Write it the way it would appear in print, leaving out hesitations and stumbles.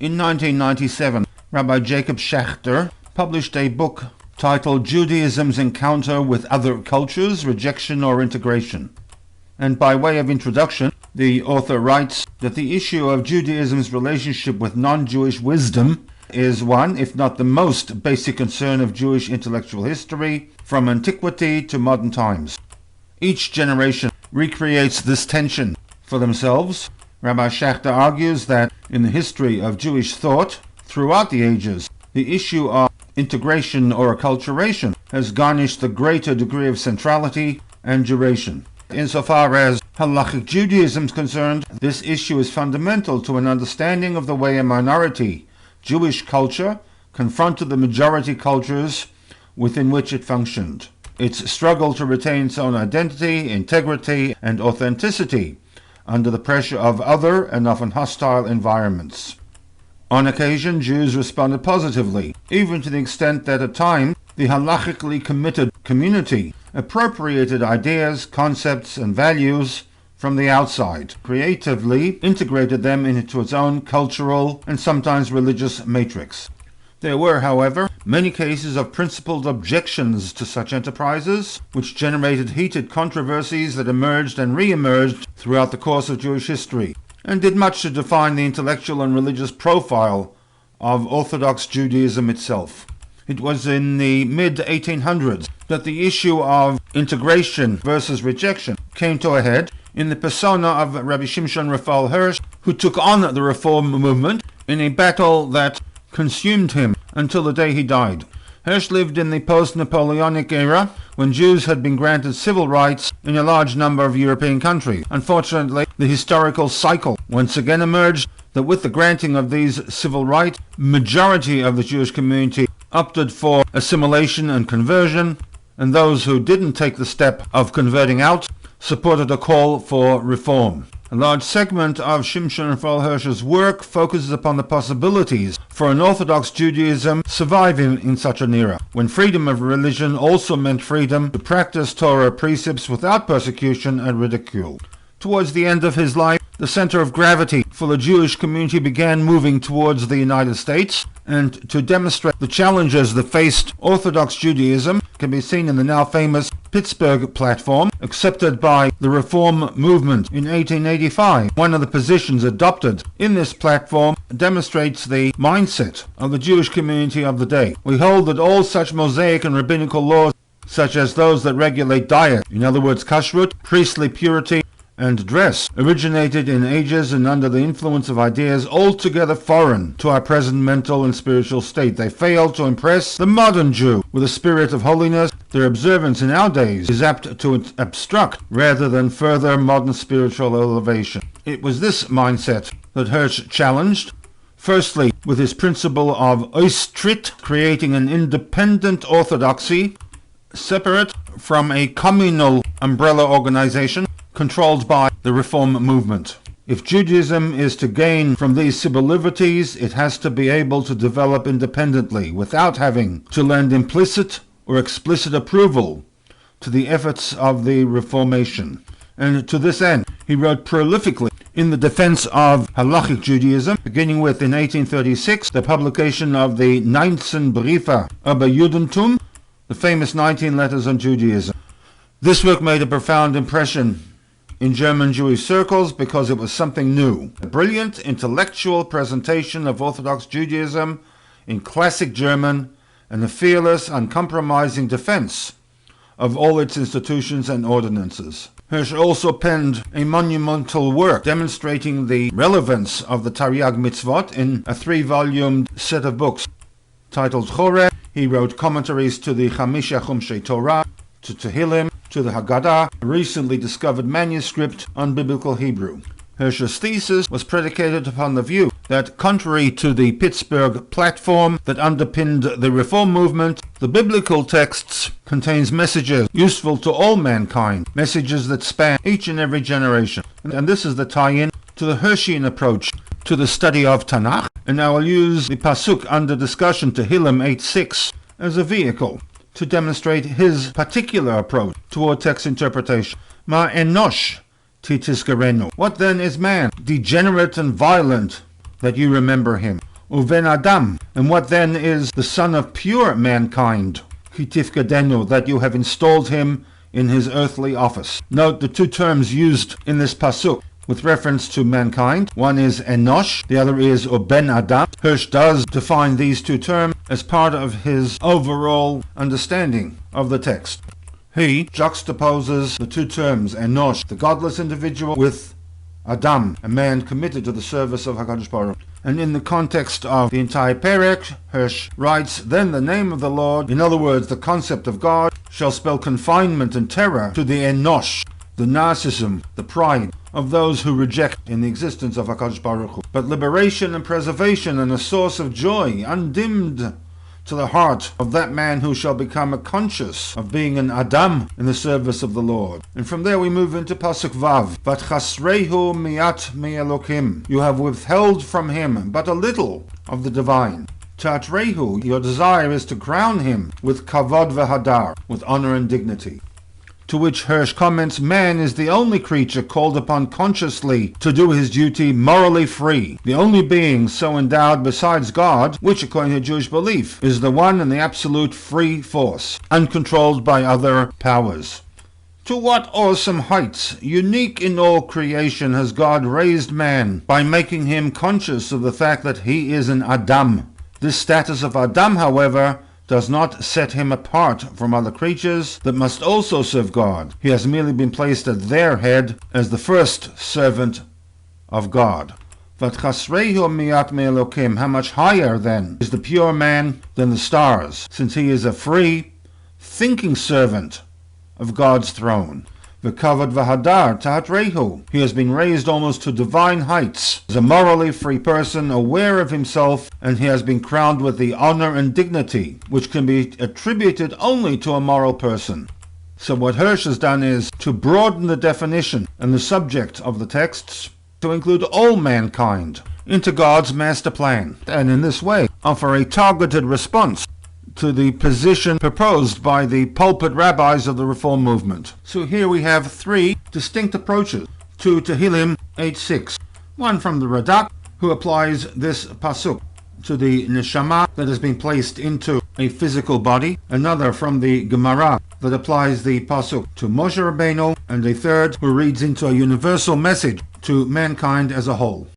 In 1997, Rabbi Jacob Schachter published a book titled Judaism's Encounter with Other Cultures, Rejection or Integration. And by way of introduction, the author writes that the issue of Judaism's relationship with non-Jewish wisdom is one, if not the most basic concern of Jewish intellectual history, from antiquity to modern times. Each generation recreates this tension for themselves. Rabbi Schachter argues that in the history of Jewish thought, throughout the ages, the issue of integration or acculturation has garnished the greater degree of centrality and duration. Insofar as halachic Judaism is concerned, this issue is fundamental to an understanding of the way a minority Jewish culture confronted the majority cultures within which it functioned. Its struggle to retain its own identity, integrity, and authenticity under the pressure of other and often hostile environments. On occasion, Jews responded positively, even to the extent that at times the halachically committed community appropriated ideas, concepts, and values from the outside, creatively integrated them into its own cultural and sometimes religious matrix. There were, however, many cases of principled objections to such enterprises, which generated heated controversies that emerged and re-emerged throughout the course of Jewish history, and did much to define the intellectual and religious profile of Orthodox Judaism itself. It was in the mid-1800s that the issue of integration versus rejection came to a head in the persona of Rabbi Shimshon Raphael HIRSCH, who took on the Reform movement in a battle that consumed him until the day he died. HIRSCH lived in the post-Napoleonic era, when Jews had been granted civil rights in a large number of European countries. Unfortunately, the historical cycle once again emerged that with the granting of these civil rights, majority of the Jewish community opted for assimilation and conversion, and those who didn't take the step of converting out supported a call for reform. A large segment of Shimshon Raphael HIRSCH's work focuses upon the possibilities for an Orthodox Judaism surviving in such an era, when freedom of religion also meant freedom to practice Torah precepts without persecution and ridicule. Towards the end of his life, the center of gravity for the Jewish community began moving towards the United States, and to demonstrate the challenges that faced Orthodox Judaism can be seen in the now famous Pittsburgh Platform, accepted by the Reform movement in 1885. One of the positions adopted in this platform demonstrates the mindset of the Jewish community of the day. We hold that all such Mosaic and rabbinical laws, such as those that regulate diet, in other words kashrut, priestly purity, and dress, originated in ages and under the influence of ideas altogether foreign to our present mental and spiritual state. They fail to impress the modern Jew with a spirit of holiness. Their observance in our days is apt to obstruct rather than further modern spiritual elevation. It was this mindset that HIRSCH challenged, firstly with his principle of Oistrit, creating an independent orthodoxy separate from a communal umbrella organization controlled by the Reform movement. If Judaism is to gain from these civil liberties, it has to be able to develop independently without having to lend implicit or explicit approval to the efforts of the Reformation. And to this end, he wrote prolifically in the defense of halachic Judaism, beginning with, in 1836, the publication of the 19 Briefe über Judentum, the famous 19 letters on Judaism. This work made a profound impression in German Jewish circles because it was something new. A brilliant intellectual presentation of Orthodox Judaism in classic German, and a fearless, uncompromising defense of all its institutions and ordinances. HIRSCH also penned a monumental work demonstrating the relevance of the Taryag Mitzvot in a 3-volume set of books titled Choreh. He wrote commentaries to the Chamisha Chumshei Torah, to Tehillim, to the Haggadah, a recently discovered manuscript on Biblical Hebrew. HIRSCH's thesis was predicated upon the view that, contrary to the Pittsburgh Platform that underpinned the Reform movement, the biblical texts contains messages useful to all mankind, messages that span each and every generation. And this is the tie-in to the Hirschian approach to the study of Tanakh, and I will use the pasuk under discussion, Tehillim 8:6, as a vehicle to demonstrate his particular approach toward text interpretation. Ma enosh titiskerenu. What then is man, degenerate and violent, that you remember him? uven Adam. And what then is the son of pure mankind? Kitifkadenu, that you have installed him in his earthly office. Note the two terms used in this pasuk with reference to mankind. One is Enosh, the other is Uben Adam. HIRSCH does define these two terms as part of his overall understanding of the text. He juxtaposes the two terms, Enosh, the godless individual, with Adam, a man committed to the service of HaKadosh Baruch Hu. And in the context of the entire Perek, HIRSCH writes, then the name of the Lord, in other words, the concept of God, shall spell confinement and terror to the Enosh, the narcissism, the pride of those who reject in the existence of HaKadosh Baruch Hu, but liberation and preservation and a source of joy, undimmed to the heart of that man who shall become conscious of being an Adam in the service of the Lord. And from there we move into Pasuk Vav. Vatchasrehu miat me'elokim. You have withheld from him but a little of the divine. Tatrehu, your desire is to crown him with kavod v'hadar, with honor and dignity. To which HIRSCH comments, man is the only creature called upon consciously to do his duty morally free, the only being so endowed besides God, which according to Jewish belief is the one and the absolute free force, uncontrolled by other powers. To what awesome heights, unique in all creation, has God raised man by making him conscious of the fact that he is an Adam. This status of Adam, however, does not set him apart from other creatures that must also serve God. He has merely been placed at their head as the first servant of God. Vatchasrehu miat me'elokim. How much higher then is the pure man than the stars, since he is a free, thinking servant of God's throne. V'kavod v'hadar tatrehu. He has been raised almost to divine heights as a morally free person, aware of himself, and he has been crowned with the honor and dignity which can be attributed only to a moral person. So what HIRSCH has done is to broaden the definition and the subject of the texts to include all mankind into God's master plan, and in this way offer a targeted response to the position proposed by the pulpit rabbis of the Reform movement. So here we have three distinct approaches to Tehillim 8:6. One from the Radak, who applies this pasuk to the neshama that has been placed into a physical body. Another from the Gemara that applies the pasuk to Moshe Rabbeinu. And a third who reads into a universal message to mankind as a whole.